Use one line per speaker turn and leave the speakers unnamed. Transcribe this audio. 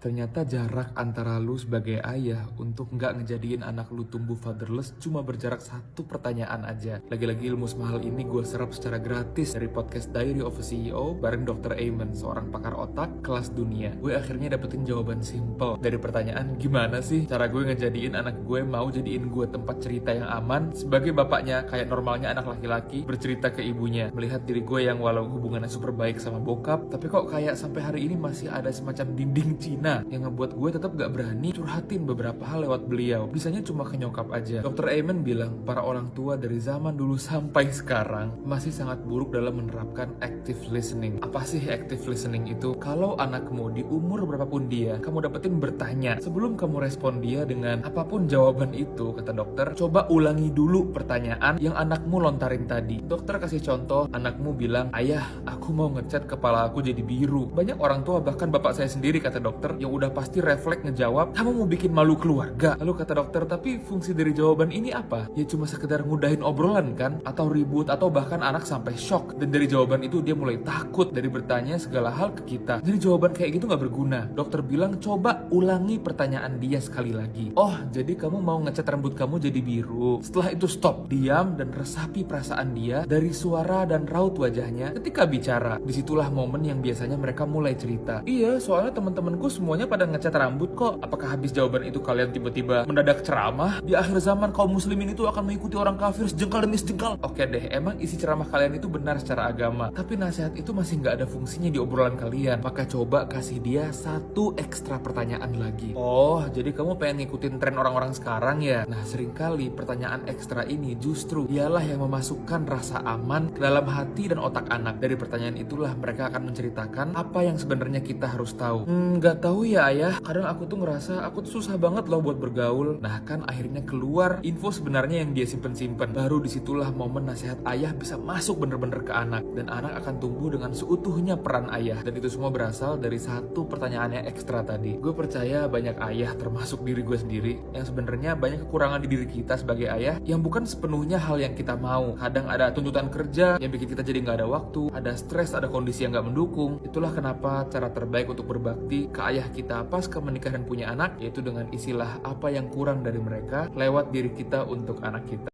Ternyata jarak antara lu sebagai ayah untuk nggak ngejadiin anak lu tumbuh fatherless cuma berjarak satu pertanyaan aja. Lagi-lagi ilmu semahal ini gue serap secara gratis dari podcast Diary of a CEO bareng Dr. Amen, seorang pakar otak kelas dunia. Gue akhirnya dapetin jawaban simple dari pertanyaan, gimana sih cara gue ngejadiin anak gue mau jadiin gue tempat cerita yang aman sebagai bapaknya kayak normalnya anak laki-laki bercerita ke ibunya. Melihat diri gue yang walau hubungannya super baik sama bokap, tapi kok kayak sampai hari ini masih ada semacam dinding Cina yang ngebuat gue tetap gak berani curhatin beberapa hal lewat beliau. Bisanya cuma ke nyokap aja. Dr. Amen bilang para orang tua dari zaman dulu sampai sekarang masih sangat buruk dalam menerapkan active listening. Apa sih active listening itu? Kalau anakmu di umur berapapun dia, kamu dapetin bertanya. Sebelum kamu respon dia dengan apapun jawaban itu, kata dokter, coba ulangi dulu pertanyaan yang anakmu lontarin tadi. Dokter kasih contoh, anakmu bilang, ayah, aku mau ngecat kepala aku jadi biru. Banyak orang tua, bahkan bapak saya sendiri, kata dokter, yang udah pasti refleks ngejawab, kamu mau bikin malu keluarga. Lalu kata dokter, tapi fungsi dari jawaban ini apa? Ya cuma sekedar ngudahin obrolan kan? Atau ribut, atau bahkan anak sampai shock. Dan dari jawaban itu dia mulai takut dari bertanya segala hal ke kita. Jadi jawaban kayak gitu gak berguna. Dokter bilang, coba ulangi pertanyaan dia sekali lagi. Oh, jadi kamu mau ngecat rambut kamu jadi biru. Setelah itu stop, diam dan resapi perasaan dia dari suara dan raut wajahnya ketika bicara. Disitulah momen yang biasanya mereka mulai cerita. Iya, soalnya teman-temanku semuanya pada ngecat rambut kok. Apakah habis jawaban itu kalian tiba-tiba mendadak ceramah? Di akhir zaman kaum muslimin itu akan mengikuti orang kafir sejengkal demi sejengkal. Oke deh, emang isi ceramah kalian itu benar secara agama, tapi nasihat itu masih nggak ada fungsinya di obrolan kalian. Maka coba kasih dia satu ekstra pertanyaan lagi. Oh, jadi kamu pengen ngikutin tren orang-orang sekarang ya? Nah, seringkali pertanyaan ekstra ini justru dialah yang memasukkan rasa aman ke dalam hati dan otak anak. Dari pertanyaan itulah mereka akan menceritakan apa yang sebenarnya kita harus tahu. Nggak tahu ya ayah, kadang aku tuh ngerasa aku tuh susah banget loh buat bergaul. Nah kan akhirnya keluar info sebenarnya yang dia simpen-simpen. Baru disitulah momen nasihat ayah bisa masuk bener-bener ke anak. Dan anak akan tumbuh dengan seutuhnya peran ayah. Dan itu semua berasal dari satu pertanyaannya ekstra tadi. Gue percaya banyak ayah, termasuk diri gue sendiri, yang sebenarnya banyak kekurangan di diri kita sebagai ayah yang bukan sepenuhnya hal yang kita mau. Kadang ada tuntutan kerja yang bikin kita jadi nggak ada waktu, ada stres, ada kondisi yang nggak mendukung. Itulah kenapa cara terbaik untuk berbakti ke ayah kita pasca menikah dan punya anak, yaitu dengan isilah apa yang kurang dari mereka lewat diri kita untuk anak kita.